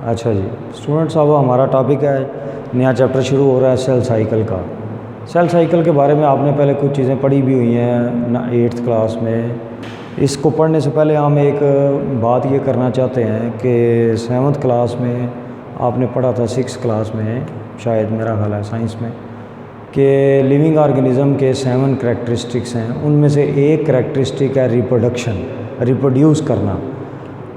اچھا جی اسٹوڈنٹ صاحب، ہمارا ٹاپک ہے، نیا چیپٹر شروع ہو رہا ہے سیل سائیکل کا۔ سیل سائیکل کے بارے میں آپ نے پہلے کچھ چیزیں پڑھی بھی ہوئی ہیں 8th کلاس میں۔ اس کو پڑھنے سے پہلے ہم ایک بات یہ کرنا چاہتے ہیں کہ 7th کلاس میں آپ نے پڑھا تھا، 6th کلاس میں شاید، میرا خیال ہے سائنس میں، کہ لیونگ آرگنزم کے 7 کریکٹرسٹکس ہیں۔ ان میں سے ایک کریکٹرسٹک ہے ریپروڈکشن، ریپروڈیوس کرنا۔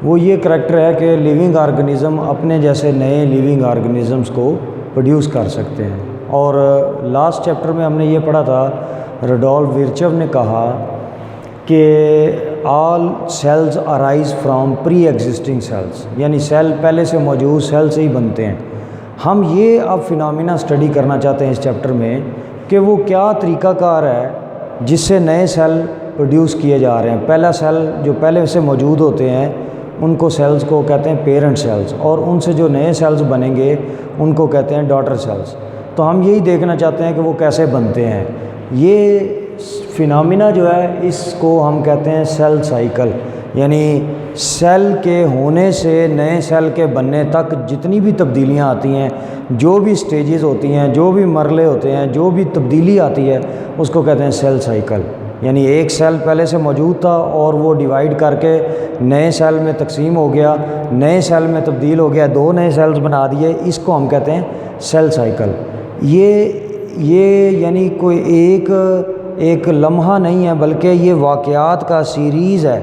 وہ یہ کریکٹر ہے کہ لیونگ آرگنزم اپنے جیسے نئے لیونگ آرگنزمس کو پروڈیوس کر سکتے ہیں۔ اور لاسٹ چیپٹر میں ہم نے یہ پڑھا تھا، رڈولف ویرچو نے کہا کہ all cells arise from pre existing cells, یعنی سیل پہلے سے موجود سیل سے ہی بنتے ہیں۔ ہم یہ اب فینومینا اسٹڈی کرنا چاہتے ہیں اس چیپٹر میں کہ وہ کیا طریقہ کار ہے جس سے نئے سیل پروڈیوس کیے جا رہے ہیں۔ پہلا سیل جو پہلے سے موجود ہوتے ہیں ان کو سیلز کو کہتے ہیں پیرنٹ سیلز، اور ان سے جو نئے سیلز بنیں گے ان کو کہتے ہیں ڈاٹر سیلز۔ تو ہم یہی دیکھنا چاہتے ہیں کہ وہ کیسے بنتے ہیں۔ یہ فینومینا جو ہے اس کو ہم کہتے ہیں سیل سائیکل، یعنی سیل کے ہونے سے نئے سیل کے بننے تک جتنی بھی تبدیلیاں آتی ہیں، جو بھی سٹیجز ہوتی ہیں، جو بھی مرحلے ہوتے ہیں، جو بھی تبدیلی آتی ہے، اس کو کہتے ہیں سیل سائیکل۔ یعنی ایک سیل پہلے سے موجود تھا اور وہ ڈیوائیڈ کر کے نئے سیل میں تقسیم ہو گیا، نئے سیل میں تبدیل ہو گیا، 2 نئے سیلز بنا دیے، اس کو ہم کہتے ہیں سیل سائیکل۔ یہ یعنی کوئی ایک لمحہ نہیں ہے، بلکہ یہ واقعات کا سیریز ہے،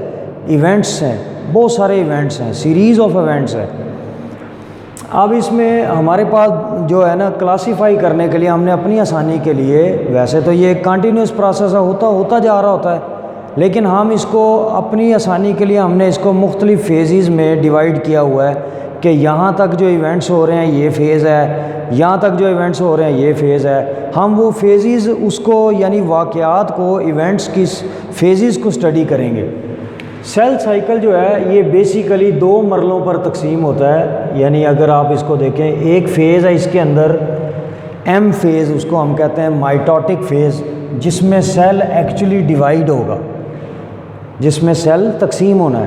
ایونٹس ہیں، بہت سارے ایونٹس ہیں، سیریز آف ایونٹس ہے۔ اب اس میں ہمارے پاس جو ہے نا کلاسیفائی کرنے کے لیے ہم نے اپنی آسانی کے لیے، ویسے تو یہ ایک کنٹینیوس پروسیس ہے، ہوتا جا رہا ہوتا ہے، لیکن ہم اس کو اپنی آسانی کے لیے ہم نے اس کو مختلف فیزز میں ڈیوائیڈ کیا ہوا ہے کہ یہاں تک جو ایونٹس ہو رہے ہیں یہ فیز ہے، یہاں تک جو ایونٹس ہو رہے ہیں یہ فیز ہے۔ ہم وہ فیزز اس کو یعنی واقعات کو، ایونٹس کی فیزز کو اسٹڈی کریں گے۔ سیل سائیکل جو ہے یہ بیسیکلی 2 مرحلوں پر تقسیم ہوتا ہے، یعنی اگر آپ اس کو دیکھیں، ایک فیز ہے اس کے اندر ایم فیز، اس کو ہم کہتے ہیں مائٹوٹک فیز، جس میں سیل ایکچولی ڈیوائیڈ ہوگا، جس میں سیل تقسیم ہونا ہے۔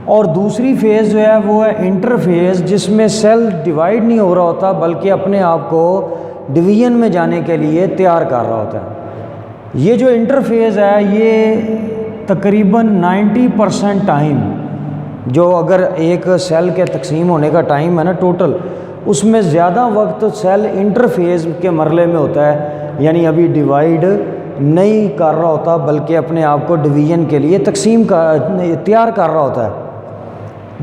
اور دوسری فیز جو ہے وہ ہے انٹر فیز، جس میں سیل ڈیوائیڈ نہیں ہو رہا ہوتا بلکہ اپنے آپ کو ڈویژن میں جانے کے لیے تیار کر رہا ہوتا ہے۔ یہ جو انٹر فیز ہے یہ تقریباً 90% ٹائم، جو اگر ایک سیل کے تقسیم ہونے کا ٹائم ہے نا ٹوٹل، اس میں زیادہ وقت سیل انٹر فیز کے مرحلے میں ہوتا ہے، یعنی ابھی ڈیوائیڈ نہیں کر رہا ہوتا بلکہ اپنے آپ کو ڈویژن کے لیے تیار کر رہا ہوتا ہے۔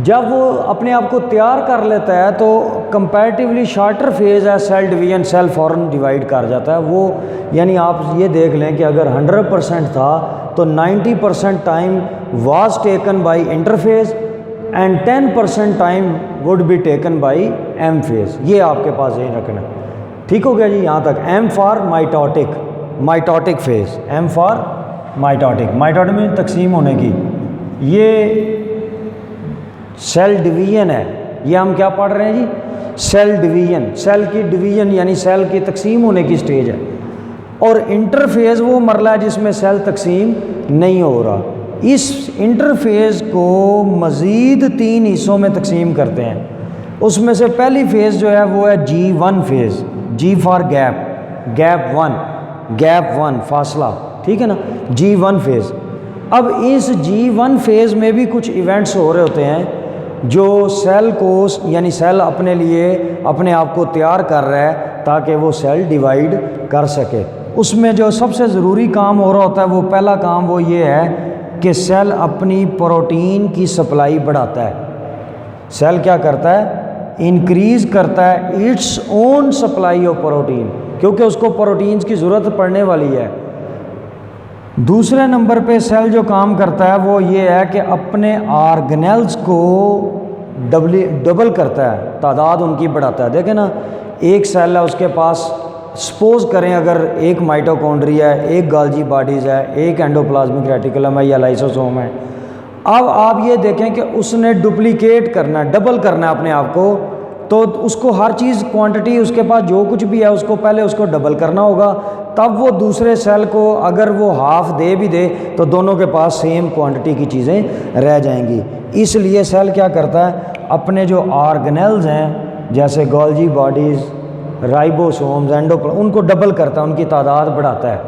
جب وہ اپنے آپ کو تیار کر لیتا ہے تو کمپیریٹیولی شارٹر فیز ہے سیل ڈویژن، سیل فوراً ڈیوائیڈ کر جاتا ہے وہ، یعنی آپ یہ دیکھ لیں کہ اگر 100% تھا تو 90% time was taken by interphase and 10% time would be taken by M phase. یہ آپ کے پاس ذہن رکھنا ہے، ٹھیک ہو گیا جی؟ یہاں تک M for mitotic phase, M for mitotic میں تقسیم ہونے کی، یہ سیل ڈویژن ہے۔ یہ ہم کیا پڑھ رہے ہیں جی؟ سیل ڈویژن، سیل کی ڈویژن یعنی سیل کی تقسیم ہونے کی سٹیج ہے۔ اور انٹر فیز وہ مرحلہ ہے جس میں سیل تقسیم نہیں ہو رہا۔ اس انٹر فیز کو مزید 3 حصوں میں تقسیم کرتے ہیں۔ اس میں سے پہلی فیز جو ہے وہ ہے G1 phase, G for gap 1 فاصلہ، ٹھیک ہے نا؟ G1 phase. اب اس G1 فیز میں بھی کچھ ایونٹس ہو رہے ہوتے ہیں جو سیل کو، یعنی سیل اپنے لیے اپنے آپ کو تیار کر رہا ہے تاکہ وہ سیل ڈیوائیڈ کر سکے۔ اس میں جو سب سے ضروری کام ہو رہا ہوتا ہے، وہ پہلا کام وہ یہ ہے کہ سیل اپنی پروٹین کی سپلائی بڑھاتا ہے۔ سیل کیا کرتا ہے؟ انکریز کرتا ہے its own supply of protein, کیونکہ اس کو پروٹینز کی ضرورت پڑنے والی ہے۔ دوسرے نمبر پہ سیل جو کام کرتا ہے وہ یہ ہے کہ اپنے آرگنیلز کو ڈبل کرتا ہے، تعداد ان کی بڑھاتا ہے۔ دیکھیں نا، ایک سیل ہے اس کے پاس، سپوز کریں اگر ایک مائٹوکونڈریا ہے، ایک گالجی باڈیز ہے، ایک اینڈوپلازمک ریٹیکولم ہے یا لائسوسوم ہے۔ اب آپ یہ دیکھیں کہ اس نے ڈپلیکیٹ کرنا ہے، ڈبل کرنا ہے اپنے آپ کو، تو اس کو ہر چیز کوانٹٹی اس کے پاس جو کچھ بھی ہے اس کو پہلے اس کو ڈبل کرنا ہوگا، تب وہ دوسرے سیل کو اگر وہ ہاف دے بھی دے تو دونوں کے پاس سیم کوانٹٹی کی چیزیں رہ جائیں گی۔ اس لیے سیل کیا کرتا ہے؟ اپنے جو آرگنیلز ہیں جیسے گولجی باڈیز، رائبوسومز، ان کو ڈبل کرتا ہے، ان کی تعداد بڑھاتا ہے۔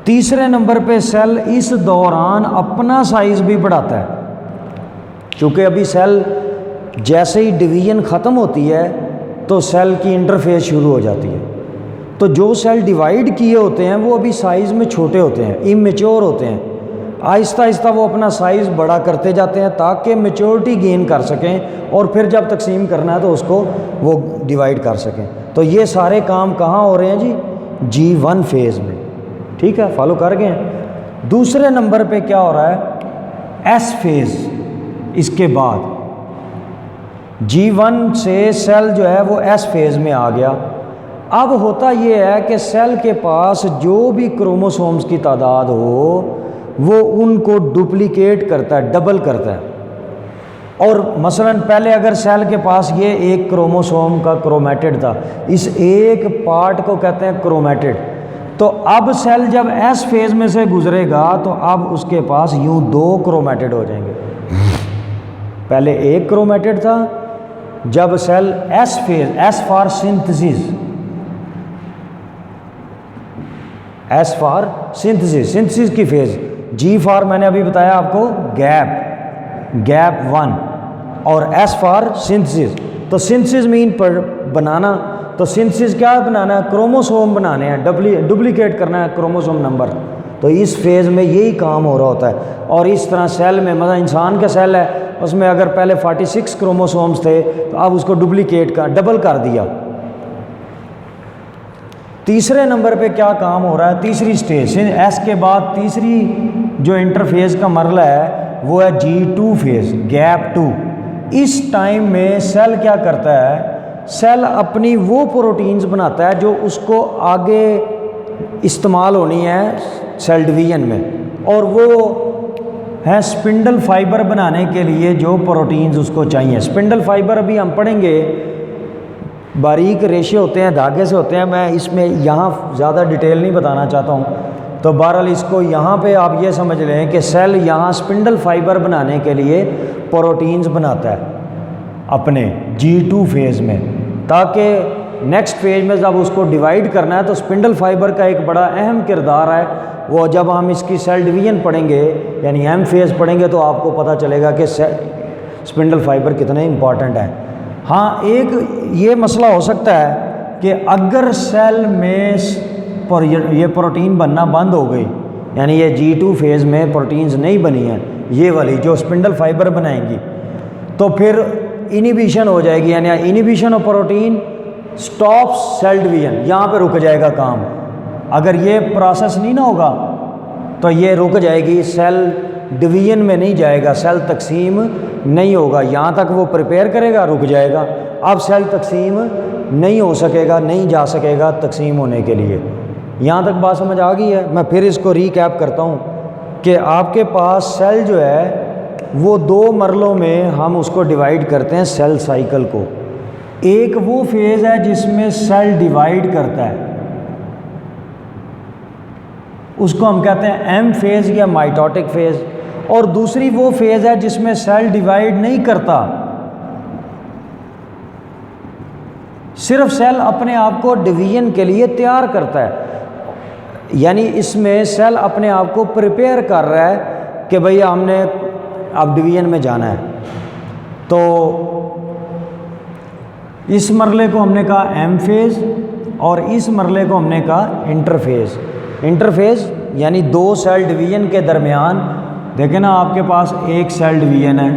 تیسرے نمبر پہ سیل اس دوران اپنا سائز بھی بڑھاتا ہے، چونکہ ابھی سیل جیسے ہی ڈویژن ختم ہوتی ہے تو سیل کی انٹرفیز شروع ہو جاتی ہے۔ تو جو سیل ڈیوائیڈ کیے ہوتے ہیں وہ ابھی سائز میں چھوٹے ہوتے ہیں، امیچور ہوتے ہیں، آہستہ آہستہ وہ اپنا سائز بڑا کرتے جاتے ہیں تاکہ میچورٹی گین کر سکیں، اور پھر جب تقسیم کرنا ہے تو اس کو وہ ڈیوائیڈ کر سکیں۔ تو یہ سارے کام کہاں ہو رہے ہیں جی G1 فیز میں، ٹھیک ہے، فالو کر گئے ہیں۔ دوسرے نمبر پہ کیا ہو رہا ہے، ایس فیز۔ اس کے بعد G1 سے سیل جو ہے وہ ایس فیز میں آ گیا۔ اب ہوتا یہ ہے کہ سیل کے پاس جو بھی کروموسومز کی تعداد ہو وہ ان کو ڈپلیکیٹ کرتا ہے، ڈبل کرتا ہے۔ اور مثلا پہلے اگر سیل کے پاس یہ ایک کروموسوم کا کرومیٹڈ تھا، اس ایک پارٹ کو کہتے ہیں کرومیٹڈ، تو اب سیل جب ایس فیز میں سے گزرے گا تو اب اس کے پاس یوں 2 کرومیٹڈ ہو جائیں گے۔ پہلے ایک کرومیٹڈ تھا، جب cell S phase, S for synthesis, S for synthesis, synthesis کی فیز، جی فار میں نے ابھی بتایا آپ کو گیپ 1، اور ایس فار سنتھسس۔ تو سنتھسس مین پر بنانا، تو سنتھسس کیا بنانا ہے، کروموسوم بنانے ہیں، ڈپلیکیٹ کرنا ہے کروموسوم نمبر۔ تو اس فیز میں یہی کام ہو رہا ہوتا ہے۔ اور اس طرح سیل میں، مثلا انسان کا سیل ہے، اس میں اگر پہلے 46 کروموسومز تھے تو اب اس کو ڈبل کر دیا۔ تیسرے نمبر پہ کیا کام ہو رہا ہے، تیسری سٹیج، ایس کے بعد تیسری جو انٹرفیز کا مرحلہ ہے وہ ہے G2 فیز، گیپ 2۔ اس ٹائم میں سیل کیا کرتا ہے، سیل اپنی وہ پروٹینز بناتا ہے جو اس کو آگے استعمال ہونی ہے سیل ڈویژن میں، اور وہ ہے سپنڈل فائبر بنانے کے لیے جو پروٹینز اس کو چاہیے۔ سپنڈل فائبر ابھی ہم پڑھیں گے، باریک ریشے ہوتے ہیں، دھاگے سے ہوتے ہیں، میں اس میں یہاں زیادہ ڈیٹیل نہیں بتانا چاہتا ہوں۔ تو بہرحال اس کو یہاں پہ آپ یہ سمجھ لیں کہ سیل یہاں سپنڈل فائبر بنانے کے لیے پروٹینز بناتا ہے اپنے G2 فیز میں، تاکہ نیکسٹ فیز میں جب اس کو ڈیوائیڈ کرنا ہے تو سپنڈل فائبر کا ایک بڑا اہم کردار ہے۔ وہ جب ہم اس کی سیل ڈویژن پڑھیں گے یعنی ایم فیز پڑھیں گے تو آپ کو پتہ چلے گا کہ سپنڈل فائبر کتنے امپورٹنٹ ہیں۔ ہاں ایک یہ مسئلہ ہو سکتا ہے کہ اگر سیل میں یہ پروٹین بننا بند ہو گئی، یعنی یہ G2 فیز میں پروٹینز نہیں بنی ہیں، یہ والی جو سپنڈل فائبر بنائیں گی، تو پھر انہیبیشن ہو جائے گی، یعنی inhibition of protein stop cell division, یہاں پہ رک جائے گا کام۔ اگر یہ پروسیس نہیں نہ ہوگا تو یہ رک جائے گی، سیل ڈویژن میں نہیں جائے گا، سیل تقسیم نہیں ہوگا، یہاں تک وہ پریپیئر کرے گا، رک جائے گا، اب سیل تقسیم نہیں ہو سکے گا، نہیں جا سکے گا تقسیم ہونے کے لیے۔ یہاں تک بات سمجھ آ گئی ہے؟ میں پھر اس کو ریکیپ کرتا ہوں کہ آپ کے پاس سیل جو ہے وہ 2 مرحلوں میں ہم اس کو ڈیوائیڈ کرتے ہیں سیل سائیکل کو۔ ایک وہ فیز ہے جس میں سیل ڈیوائیڈ کرتا ہے، اس کو ہم کہتے ہیں ایم فیز یا مائٹوٹک فیز، اور دوسری وہ فیز ہے جس میں سیل ڈیوائیڈ نہیں کرتا، صرف سیل اپنے آپ کو ڈویژن کے لیے تیار کرتا ہے، یعنی اس میں سیل اپنے آپ کو پریپیئر کر رہا ہے کہ بھئی ہم نے اب ڈویژن میں جانا ہے۔ تو اس مرحلے کو ہم نے کہا ایم فیز، اور اس مرحلے کو ہم نے کہا انٹرفیز۔ انٹرفیز یعنی 2 سیل ڈویژن کے درمیان، دیکھیں نا آپ کے پاس ایک سیل ڈویژن ہے،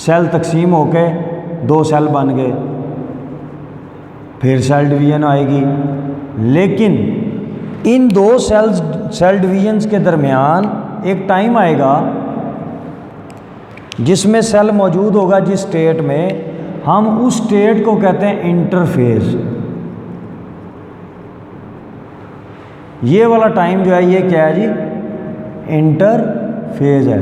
سیل تقسیم ہو کے 2 سیل بن گئے، پھر سیل ڈویژن آئے گی، لیکن ان 2 سیل ڈویژنز کے درمیان ایک ٹائم آئے گا جس میں سیل موجود ہوگا جس سٹیٹ میں، ہم اس سٹیٹ کو کہتے ہیں انٹرفیز۔ یہ والا ٹائم جو ہے یہ کیا ہے جی، انٹرفیز ہے۔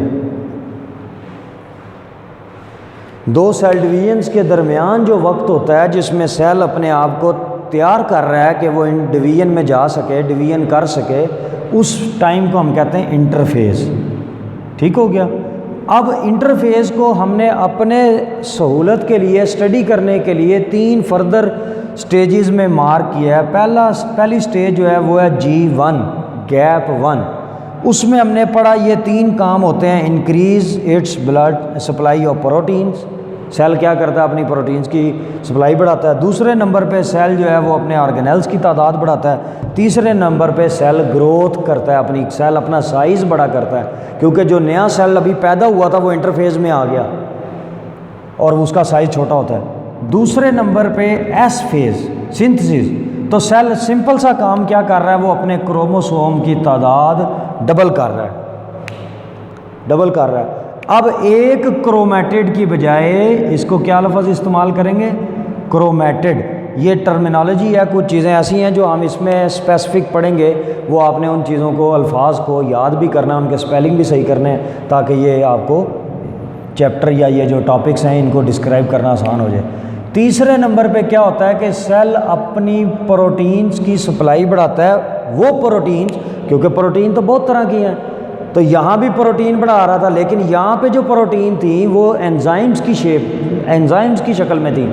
2 سیل ڈویژنز کے درمیان جو وقت ہوتا ہے جس میں سیل اپنے آپ کو تیار کر رہا ہے کہ وہ ڈویژن میں جا سکے، ڈویژن کر سکے، اس ٹائم کو ہم کہتے ہیں انٹرفیز۔ ٹھیک ہو گیا؟ اب انٹرفیس کو ہم نے اپنے سہولت کے لیے اسٹڈی کرنے کے لیے 3 فردر سٹیجز میں مارک کیا ہے۔ پہلی سٹیج جو ہے وہ ہے G1 گیپ 1، اس میں ہم نے پڑھا یہ 3 کام ہوتے ہیں: increase its blood supply of proteins, cell کیا کرتا ہے اپنی پروٹینز کی سپلائی بڑھاتا ہے۔ دوسرے نمبر پہ سیل جو ہے وہ اپنے آرگینلز کی تعداد بڑھاتا ہے۔ تیسرے نمبر پہ سیل گروتھ کرتا ہے، سیل اپنا سائز بڑا کرتا ہے، کیونکہ جو نیا سیل ابھی پیدا ہوا تھا وہ انٹرفیز میں آ گیا اور اس کا سائز چھوٹا ہوتا ہے۔ دوسرے نمبر پہ ایس فیز سنتھسس، تو سیل سمپل سا کام کیا کر رہا ہے، وہ اپنے کروموسوم کی تعداد ڈبل کر رہا ہے۔ اب ایک کرومیٹڈ کی بجائے اس کو کیا لفظ استعمال کریں گے؟ کرومیٹڈ۔ یہ ٹرمینالوجی ہے، کچھ چیزیں ایسی ہیں جو ہم اس میں اسپیسیفک پڑھیں گے، وہ آپ نے ان چیزوں کو الفاظ کو یاد بھی کرنا ہے، ان کے سپیلنگ بھی صحیح کرنے ہیں تاکہ یہ آپ کو چیپٹر یا یہ جو ٹاپکس ہیں ان کو ڈسکرائب کرنا آسان ہو جائے۔ تیسرے نمبر پہ کیا ہوتا ہے کہ سیل اپنی پروٹینز کی سپلائی بڑھاتا ہے، وہ پروٹینز، کیونکہ پروٹین تو بہت طرح کی ہیں، تو یہاں بھی پروٹین بڑھا رہا تھا، لیکن یہاں پہ جو پروٹین تھی وہ انزائمز کی شکل میں تھی،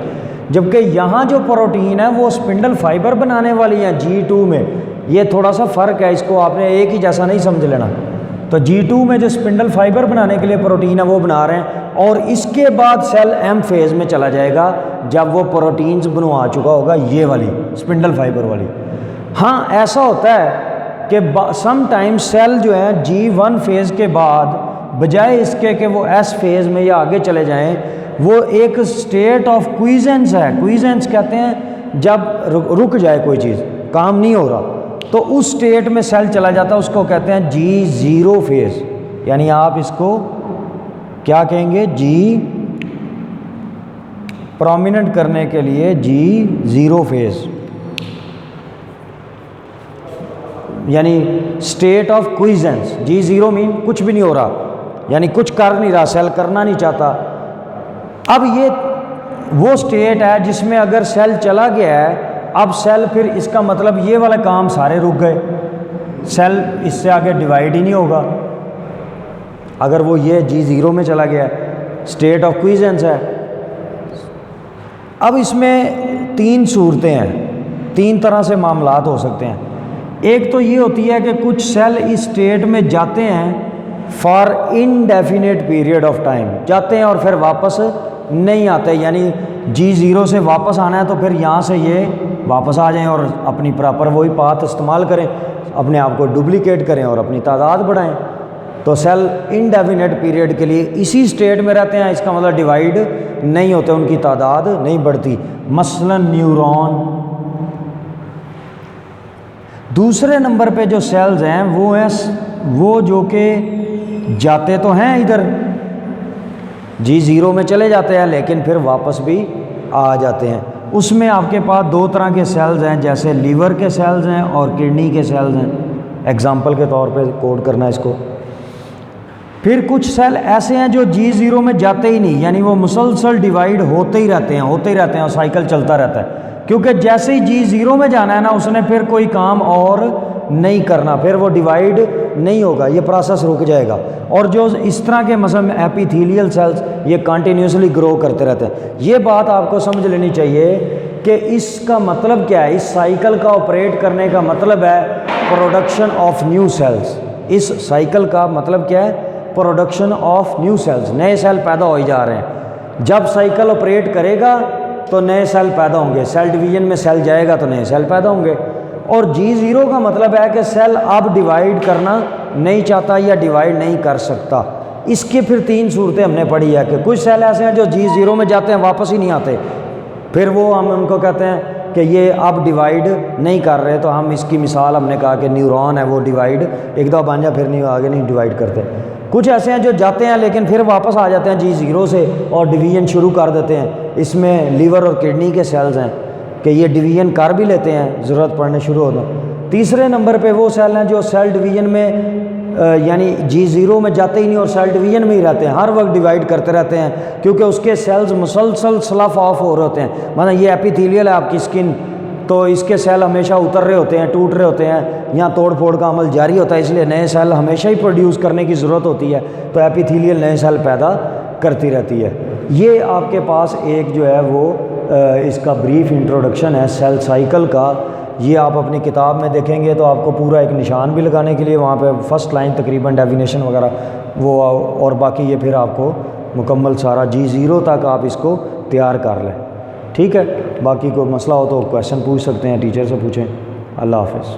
جبکہ یہاں جو پروٹین ہے وہ سپنڈل فائبر بنانے والی ہیں G2 میں۔ یہ تھوڑا سا فرق ہے، اس کو آپ نے ایک ہی جیسا نہیں سمجھ لینا۔ تو G2 میں جو سپنڈل فائبر بنانے کے لیے پروٹین ہے وہ بنا رہے ہیں، اور اس کے بعد سیل M فیز میں چلا جائے گا جب وہ پروٹینز بنوا چکا ہوگا، یہ والی سپنڈل فائبر والی۔ ہاں ایسا ہوتا ہے کہ سم ٹائم سیل جو ہے G1 فیز کے بعد بجائے اس کے کہ وہ ایس فیز میں یا آگے چلے جائیں، وہ ایک اسٹیٹ آف کوئزنس ہے، کوئزنس کہتے ہیں جب رک جائے کوئی چیز، کام نہیں ہو رہا تو اس اسٹیٹ میں سیل چلا جاتا ہے، اس کو کہتے ہیں G0 فیز، یعنی آپ اس کو کیا کہیں گے؟ پرومیننٹ کرنے کے لیے G0 فیز، یعنی اسٹیٹ آف کوئزنس۔ G0 مین کچھ بھی نہیں ہو رہا، یعنی کچھ کر نہیں رہا، سیل کرنا نہیں چاہتا۔ اب یہ وہ اسٹیٹ ہے جس میں اگر سیل چلا گیا ہے، اب سیل پھر اس کا مطلب یہ والا کام سارے رک گئے، سیل اس سے آگے ڈیوائڈ ہی نہیں ہوگا اگر وہ یہ G0 میں چلا گیا ہے، اسٹیٹ آف کوئزنس ہے۔ اب اس میں 3 صورتیں ہیں، 3 طرح سے معاملات ہو سکتے ہیں۔ ایک تو یہ ہوتی ہے کہ کچھ سیل اس اسٹیٹ میں جاتے ہیں for indefinite period of time, جاتے ہیں اور پھر واپس نہیں آتے، یعنی G0 سے واپس آنا ہے تو پھر یہاں سے یہ واپس آ جائیں اور اپنی پراپر وہی پاتھ استعمال کریں، اپنے آپ کو ڈپلیکیٹ کریں اور اپنی تعداد بڑھائیں۔ تو سیل انڈیفینیٹ پیریڈ کے لیے اسی اسٹیٹ میں رہتے ہیں، اس کا مطلب ڈیوائڈ نہیں ہوتے، ان کی تعداد نہیں بڑھتی، مثلا نیورون۔ دوسرے نمبر پہ جو سیلز ہیں وہ جو کہ جاتے تو ہیں ادھر G0 میں چلے جاتے ہیں لیکن پھر واپس بھی آ جاتے ہیں۔ اس میں آپ کے پاس 2 طرح کے سیلز ہیں، جیسے لیور کے سیلز ہیں اور کڈنی کے سیلز ہیں، ایگزامپل کے طور پہ کوڈ کرنا ہے اس کو۔ پھر کچھ سیل ایسے ہیں جو G0 میں جاتے ہی نہیں، یعنی وہ مسلسل ڈیوائڈ ہوتے ہی رہتے ہیں اور سائیکل چلتا رہتا ہے، کیونکہ جیسے ہی G0 میں جانا ہے نا، اس نے پھر کوئی کام اور نہیں کرنا، پھر وہ ڈیوائڈ نہیں ہوگا، یہ پروسیس رک جائے گا۔ اور جو اس طرح کے مثلا ایپیتھیلیل سیلز یہ کنٹینیوسلی گرو کرتے رہتے ہیں۔ یہ بات آپ کو سمجھ لینی چاہیے کہ اس کا مطلب کیا ہے، اس سائیکل کا آپریٹ کرنے کا مطلب ہے پروڈکشن آف نیو سیلز۔ اس سائیکل کا مطلب کیا ہے؟ پروڈکشن آف نیو سیلز، نئے سیل پیدا ہو ہی جا رہے ہیں۔ جب سائیکل آپریٹ کرے گا تو نئے سیل پیدا ہوں گے، سیل ڈویژن میں سیل جائے گا تو نئے سیل پیدا ہوں گے۔ اور G0 کا مطلب ہے کہ سیل اب ڈیوائڈ کرنا نہیں چاہتا یا ڈیوائڈ نہیں کر سکتا۔ اس کے پھر 3 صورتیں ہم نے پڑھی ہے کہ کچھ سیل ایسے ہیں جو G0 میں جاتے ہیں واپس ہی نہیں آتے، پھر وہ ہم ان کو کہتے ہیں کہ یہ اب ڈیوائڈ نہیں کر رہے، تو ہم اس کی مثال ہم نے کہا کہ نیورون ہے، وہ ڈیوائڈ ایک دفعہ بن جا پھر نہیں آگے نہیں ڈیوائڈ کرتے۔ کچھ ایسے ہیں جو جاتے ہیں لیکن پھر واپس آ جاتے ہیں G0 سے اور ڈویژن شروع کر دیتے ہیں۔ اس میں لیور اور کڈنی کے سیلز ہیں کہ یہ ڈویژن کر بھی لیتے ہیں، ضرورت پڑنے شروع ہوتا ہے۔ تیسرے نمبر پہ وہ سیل ہیں جو سیل ڈویژن میں یعنی G0 میں جاتے ہی نہیں اور سیل ڈویژن میں ہی رہتے ہیں، ہر وقت ڈیوائڈ کرتے رہتے ہیں، کیونکہ اس کے سیلز مسلسل سلف آف ہو رہے ہوتے ہیں۔ مطلب یہ ایپیتھیلیل ہے آپ کی اسکن تو اس کے سیل ہمیشہ اتر رہے ہوتے ہیں، ٹوٹ رہے ہوتے ہیں، یہاں توڑ پھوڑ کا عمل جاری ہوتا ہے، اس لیے نئے سیل ہمیشہ ہی پروڈیوس کرنے کی ضرورت ہوتی ہے، تو ایپیتھیلیل نئے سیل پیدا کرتی رہتی ہے۔ یہ آپ کے پاس ایک جو ہے وہ اس کا بریف انٹروڈکشن ہے سیل سائیکل کا۔ یہ آپ اپنی کتاب میں دیکھیں گے تو آپ کو پورا ایک نشان بھی لگانے کے لیے وہاں پہ فرسٹ لائن تقریباً ڈیفینیشن وغیرہ وہ، اور باقی یہ پھر آپ کو مکمل سارا G0 تک آپ اس کو تیار کر لیں، ٹھیک ہے۔ باقی کوئی مسئلہ ہو تو کویشچن پوچھ سکتے ہیں، ٹیچر سے پوچھیں۔ اللہ حافظ۔